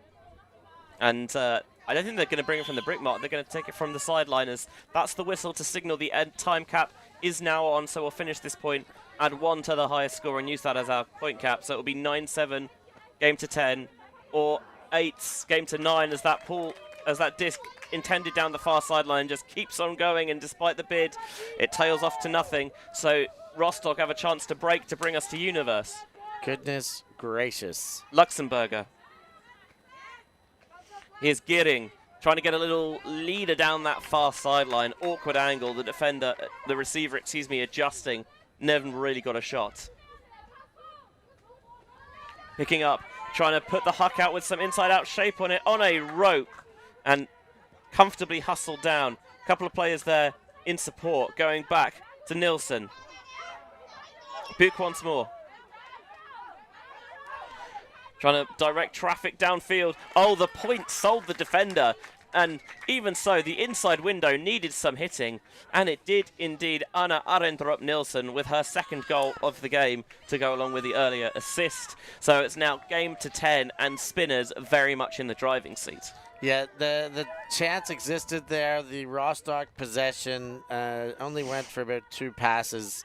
And I don't think they're going to bring it from the brick mark. They're going to take it from the sideline, as that's the whistle to signal the end time cap is now on. So we'll finish this point, add 1 to the highest score, and use that as our point cap. So it'll be 9-7, game to 10, or 8, game to 9, as that pull, as that disc intended down the far sideline just keeps on going. And despite the bid, it tails off to nothing. So Rostock have a chance to break to bring us to Universe. Goodness gracious. Luxemburger. Here's Gearing, trying to get a little leader down that far sideline. Awkward angle. The receiver, adjusting. Never really got a shot. Picking up, trying to put the huck out with some inside-out shape on it, on a rope, and comfortably hustled down. A couple of players there in support, going back to Nilsson. BUCC once more. Trying to direct traffic downfield. Oh, the point sold the defender. And even so, the inside window needed some hitting. And it did indeed. Anna Arendrup Nilsson with her 2nd goal of the game to go along with the earlier assist. So it's now game to 10 and Spinners very much in the driving seat. Yeah, the chance existed there. The Rostock possession only went for about 2 passes.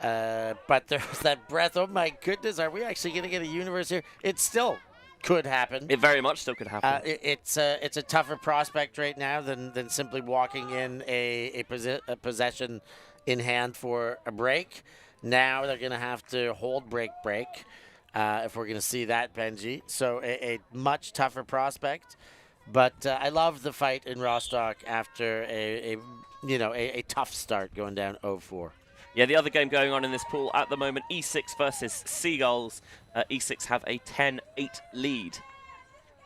But there was that breath. Oh my goodness, are we actually going to get a Universe here? It still could happen. It very much still could happen. It's a tougher prospect right now than simply walking in a possession in hand for a break. Now they're going to have to hold break if we're going to see that, Benji. So a much tougher prospect. But I love the fight in Rostock after a tough start going down 0-4. Yeah, the other game going on in this pool at the moment, E6 versus Seagulls. E6 have a 10-8 lead.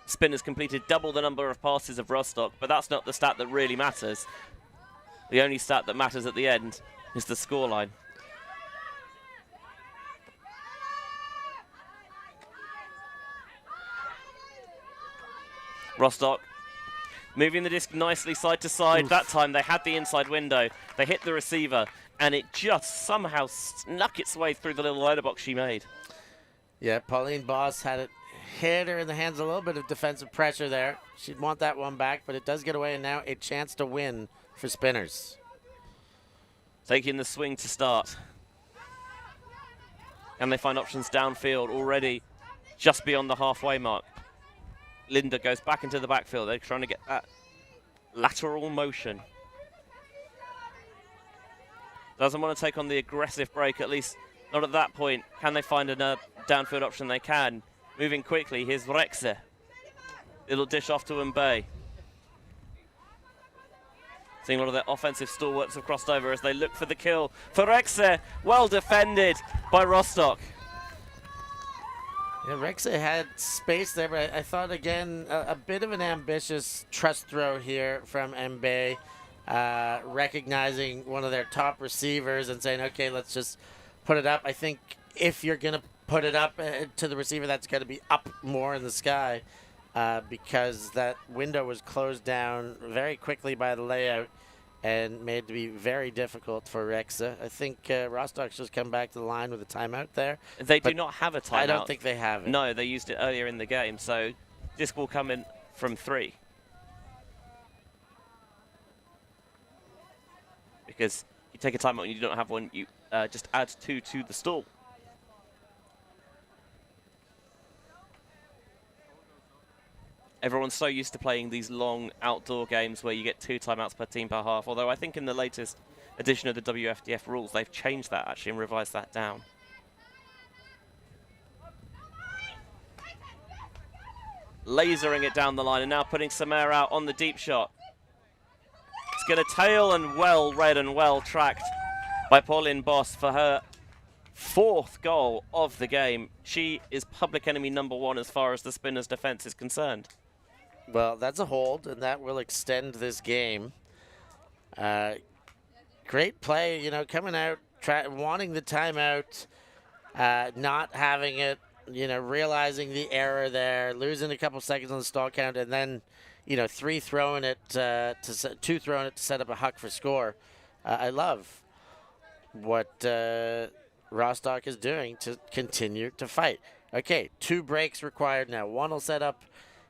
Spinners completed double the number of passes of Rostock, but that's not the stat that really matters. The only stat that matters at the end is the scoreline. Rostock moving the disc nicely side to side. Oof. That time they had the inside window. They hit the receiver, and it just somehow snuck its way through the little letterbox she made. Yeah, Pauline Boss had it hit her in the hands, a little bit of defensive pressure there. She'd want that one back, but it does get away, and now a chance to win for Spinners. Taking the swing to start. And they find options downfield already just beyond the halfway mark. Linda goes back into the backfield. They're trying to get that lateral motion. Doesn't want to take on the aggressive break, at least not at that point. Can they find a downfield option? They can. Moving quickly, here's Rexe. Little dish off to Mbaye. Seeing a lot of their offensive stalwarts have crossed over as they look for the kill. For Rexe, well defended by Rostock. Yeah, Rexe had space there, but I thought, again, a bit of an ambitious trust throw here from Mbaye. Recognizing one of their top receivers and saying, okay, let's just put it up. I think if you're going to put it up to the receiver, that's got to be up more in the sky because that window was closed down very quickly by the layout and made to be very difficult for Rexe. I think Rostock's just come back to the line with a timeout there. They do not have a timeout. I don't think they have it. No, they used it earlier in the game, so disc will come in from 3. Because you take a timeout and you don't have one, you just add 2 to the stall. Everyone's so used to playing these long outdoor games where you get 2 timeouts per team per half, although I think in the latest edition of the WFDF rules, they've changed that actually and revised that down. lasering it down the line and now putting some air out on the deep shot. It's going to tail and well read and well tracked by Pauline Boss for her 4th goal of the game. She is public enemy #1 as far as the spinner's defense is concerned. Well, that's a hold, and that will extend this game. Great play, you know, coming out, wanting the timeout, not having it, you know, realizing the error there, losing a couple seconds on the stall count, and then, you know, 2 throwing it to set up a huck for score. I love what Rostock is doing to continue to fight. Okay, 2 breaks required now. One will set up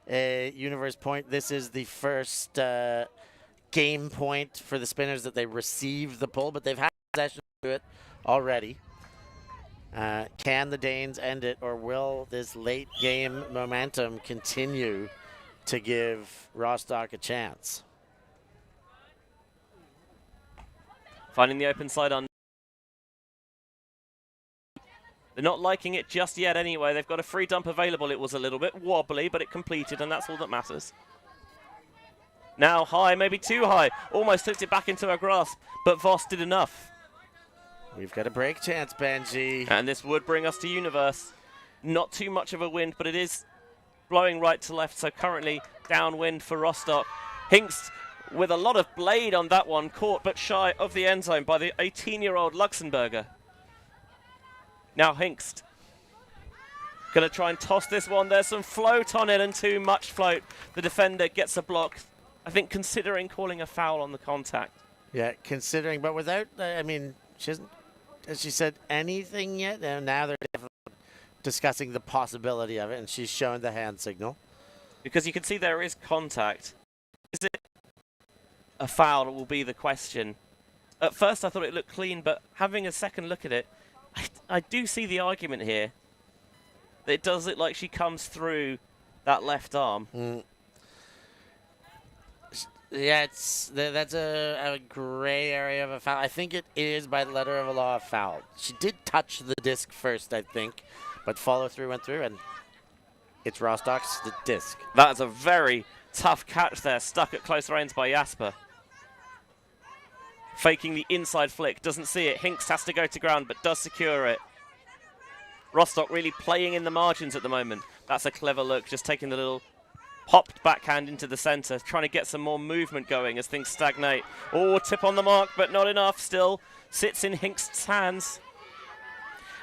a universe point. This is the first game point for the spinners that they received the pull, but they've had possession to it already. Can the Danes end it, or will this late game momentum continue to give Rostock a chance? Finding the open side on. They're not liking it just yet anyway. They've got a free dump available. It was a little bit wobbly, but it completed, and that's all that matters. Now high, maybe too high. Almost slipped it back into her grasp, but Voss did enough. We've got a break chance, Benji. And this would bring us to Universe. Not too much of a wind, but it is blowing right to left, so currently downwind for Rostock. Hingst with a lot of blade on that one, caught but shy of the end zone by the 18-year-old Luxemburger. Now Hingst going to try and toss this one. There's some float on it and too much float. The defender gets a block, I think, considering calling a foul on the contact. Yeah, considering, but without, I mean, she hasn't, has she said anything yet? And now they're definitely discussing the possibility of it, and she's showing the hand signal. Because you can see there is contact. Is it a foul will be the question. At first I thought it looked clean, but having a second look at it, I do see the argument here. It does look like she comes through that left arm. Yeah, that's a gray area of a foul. I think it is, by the letter of the law, a foul. She did touch the disc first, I think, but follow through went through, and it's Rostock's the disc. That's a very tough catch there, stuck at close range by Jasper. Faking the inside flick, doesn't see it. Hinks has to go to ground, but does secure it. Rostock really playing in the margins at the moment. That's a clever look, just taking the little popped backhand into the center, trying to get some more movement going as things stagnate. Oh, tip on the mark, but not enough. Still sits in Hinkst's hands.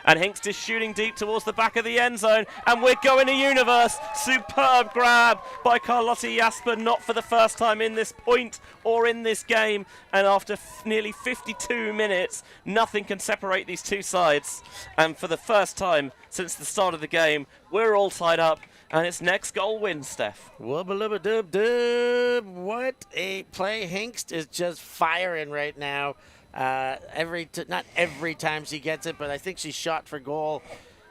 And Hingst is shooting deep towards the back of the end zone, and we're going to Universe. Superb grab by Carlotta Jasper, not for the first time in this point or in this game. And after nearly 52 minutes, nothing can separate these two sides. And for the first time since the start of the game, we're all tied up, and it's next goal wins, Steph. Wubba-lubba-dub-dub. What a play. Hingst is just firing right now. Not every time she gets it, but I think she shot for goal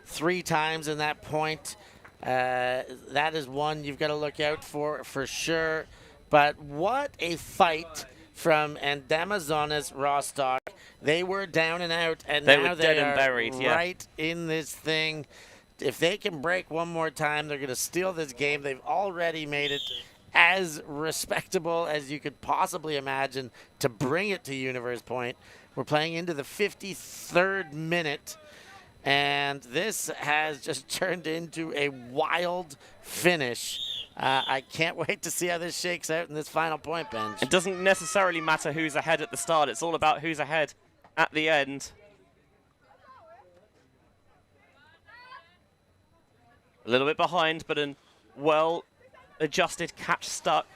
3 times in that point. That is one you've got to look out for sure. But what a fight from Endamazonas Rostock. They were down and out, and they now were they dead are and buried, right in this thing. If they can break one more time, they're going to steal this game. They've already made it as respectable as you could possibly imagine to bring it to Universe Point. We're playing into the 53rd minute, and this has just turned into a wild finish. I can't wait to see how this shakes out in this final point, Benj. It doesn't necessarily matter who's ahead at the start. It's all about who's ahead at the end. A little bit behind, but a well-adjusted catch stuck.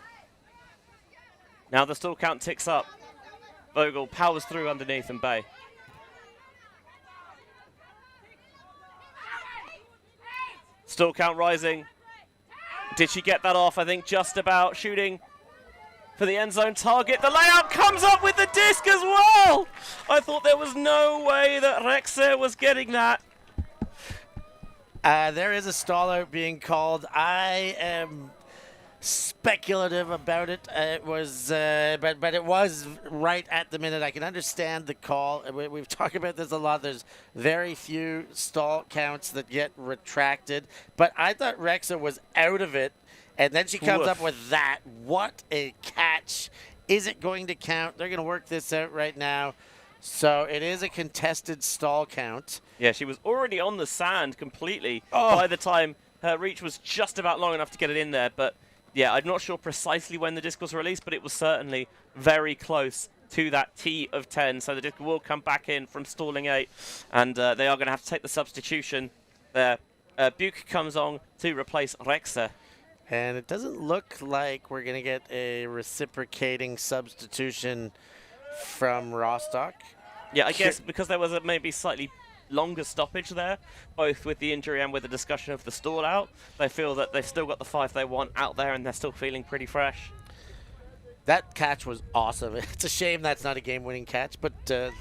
Now the stall count ticks up. Vogel powers through underneath and Bay. Stall count rising. Did she get that off? I think just about. Shooting for the end zone target. The layout comes up with the disc as well. I thought there was no way that Rexe was getting that. There is a stall out being called. I am speculative about it. It was, but it was right at the minute. I can understand the call. We've talked about this a lot. There's very few stall counts that get retracted, but I thought Rexa was out of it And then she comes Woof. up with that. What a catch. Is it going to count? They're going to work this out right now. So it is a contested stall count. Yeah, she was already on the sand completely Oh. by the time her reach was just about long enough to get it in there. But yeah, I'm not sure precisely when the disc was released, but it was certainly very close to that T of 10. So the disc will come back in from stalling 8, and they are going to have to take the substitution there. BUCC comes on to replace Rexe. And it doesn't look like we're going to get a reciprocating substitution from Rostock. Yeah, I guess because there was a maybe slightly longer stoppage there, both with the injury and with the discussion of the stall out, they feel that they've still got the 5 they want out there and they're still feeling pretty fresh. That catch was awesome. It's a shame that's not a game-winning catch, but It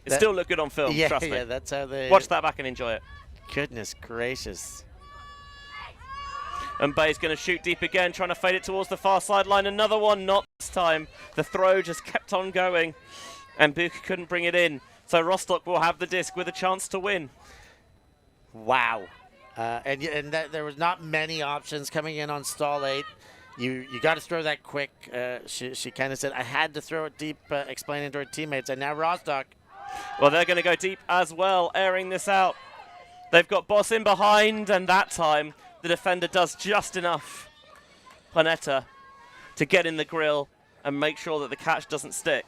still looked good on film, yeah, trust me. yeah, that's how they Watch that back and enjoy it. Goodness gracious. And Bay's going to shoot deep again, trying to fade it towards the far sideline. Another one, not this time. The throw just kept on going, and BUCC couldn't bring it in. So Rostock will have the disc with a chance to win. Wow. And there was not many options coming in on stall 8. You got to throw that quick. She kind of said, I had to throw it deep, explaining to her teammates. And now Rostock. Well, they're going to go deep as well, airing this out. They've got Boss in behind, and that time the defender does just enough, Panetta, to get in the grill and make sure that the catch doesn't stick.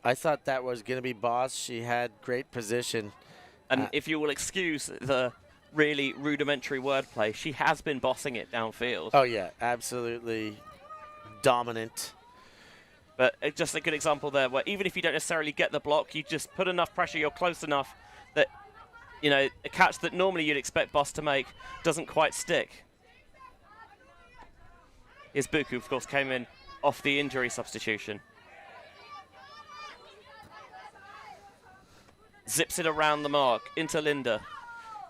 I thought that was going to be Boss. She had great position. And if you will excuse the really rudimentary wordplay, she has been bossing it downfield. Oh, yeah, absolutely dominant. But it's just a good example there where even if you don't necessarily get the block, you just put enough pressure, you're close enough that, you know, a catch that normally you'd expect Boss to make doesn't quite stick. Here's BUCC, who of course came in off the injury substitution. Zips it around the mark into Linda.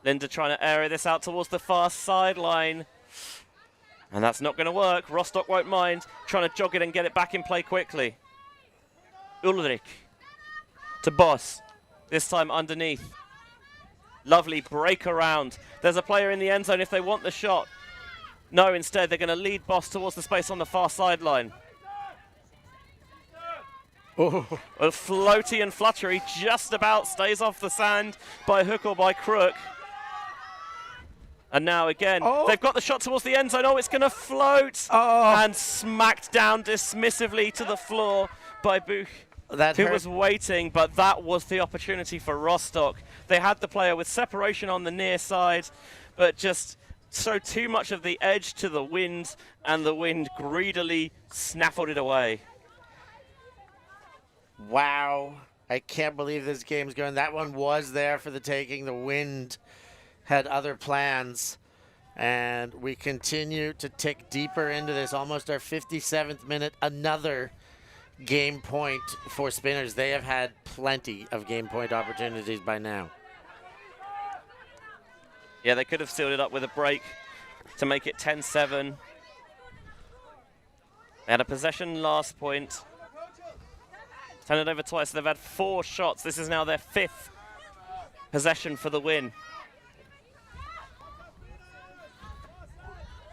Linda trying to area this out towards the far sideline. And that's not going to work. Rostock won't mind. Trying to jog it and get it back in play quickly. Ulrich to Boss. This time underneath. Lovely break around. There's a player in the end zone if they want the shot. No, instead they're going to lead Boss towards the space on the far sideline. Oh. A floaty and fluttery just about stays off the sand by hook or by crook. And now again, they've got the shot towards the end zone. Oh, it's going to float. And smacked down dismissively to the floor by BUCC, who was waiting, but that was the opportunity for Rostock. They had the player with separation on the near side, but just throw too much of the edge to the wind, and the wind greedily snaffled it away. Wow. I can't believe this game's going. That one was there for the taking. The wind had other plans. And we continue to tick deeper into this. Almost our 57th minute. Another game point for Spinners. They have had plenty of game point opportunities by now. Yeah, they could have sealed it up with a break to make it 10-7. They had a possession last point. Turned it over twice. They've had 4 shots. This is now their 5th possession for the win.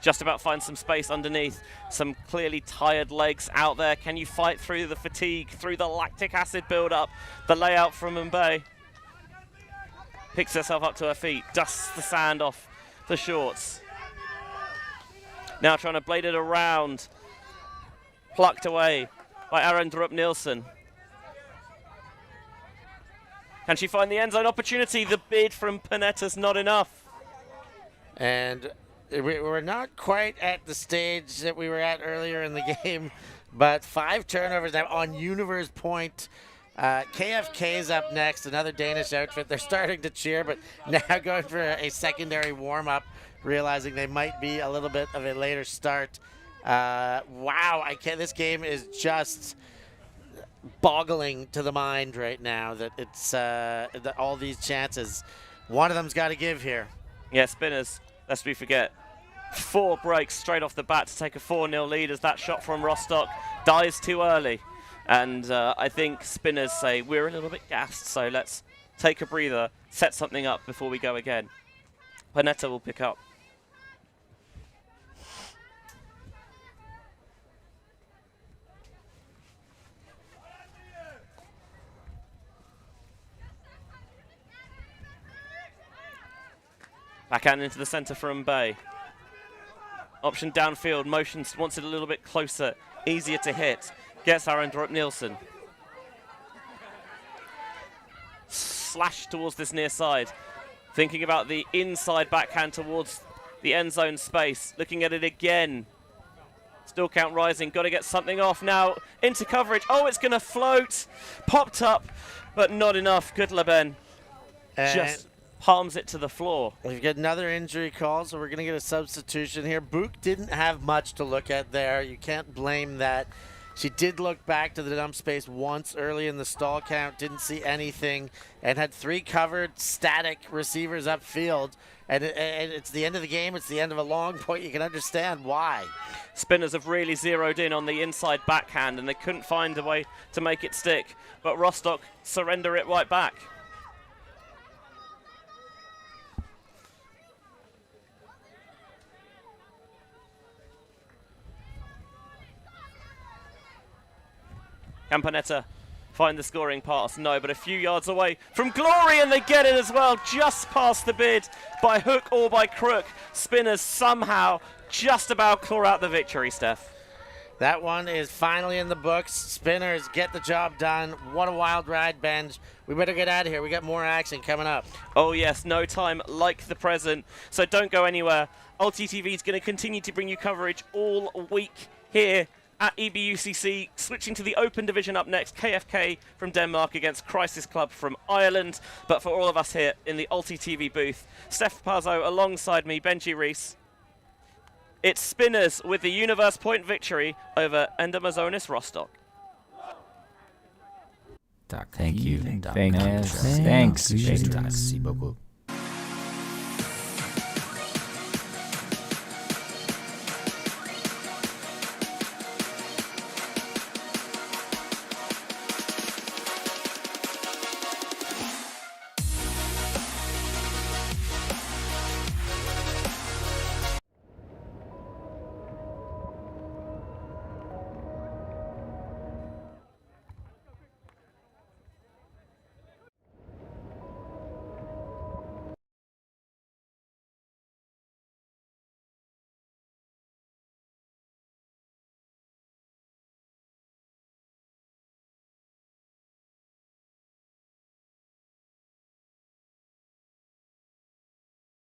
Just about find some space underneath. Some clearly tired legs out there. Can you fight through the fatigue, through the lactic acid build-up? The layout from Mbaye. Picks herself up to her feet. Dusts the sand off the shorts. Now trying to blade it around. Plucked away by Aaron Drup-Nielsen. Can she find the end zone opportunity? The bid from Panetta's not enough. And we're not quite at the stage that we were at earlier in the game, but 5 turnovers now on Universe point. KFK's up next, another Danish outfit. They're starting to cheer, but now going for a secondary warm-up, realizing they might be a little bit of a later start. Wow, this game is just boggling to the mind right now that it's that all these chances. One of them's got to give here. Yeah, Spinners, lest we forget, 4 breaks straight off the bat to take a 4-0 lead as that shot from Rostock dies too early. And I think Spinners say, we're a little bit gassed, so let's take a breather, set something up before we go again. Panetta will pick up. Backhand into the center from Bay. Option downfield, motion wants it a little bit closer, easier to hit. Gets Arendrup Nielsen. Slash towards this near side. Thinking about the inside backhand towards the end zone space. Looking at it again. Still count rising. Got to get something off now. Into coverage. Oh, it's going to float. Popped up, but not enough. Good Leben. Just palms it to the floor. We've got another injury call, so we're going to get a substitution here. BUCC didn't have much to look at there. You can't blame that. She did look back to the dump space once early in the stall count, didn't see anything, and had 3 covered static receivers upfield. And it's the end of the game. It's the end of a long point. You can understand why. Spinners have really zeroed in on the inside backhand, and they couldn't find a way to make it stick. But Rostock surrender it right back. Campanetta find the scoring pass. No, but a few yards away from glory, and they get it as well. Just past the bid by hook or by crook. Spinners somehow just about claw out the victory, Steph. That one is finally in the books. Spinners get the job done. What a wild ride, Benj. We better get out of here. We got more action coming up. Oh yes, no time like the present. So don't go anywhere. ULTI.TV is going to continue to bring you coverage all week here at EBUCC. Switching to the Open Division up next, KFK from Denmark against Crisis Club from Ireland. But for all of us here in the ULTI.TV booth, Steph Pazzo alongside me, Benji Rees. It's Spinners with the Universe Point victory over Endamazonis Rostock. Thank you. Thanks. Merci beaucoup.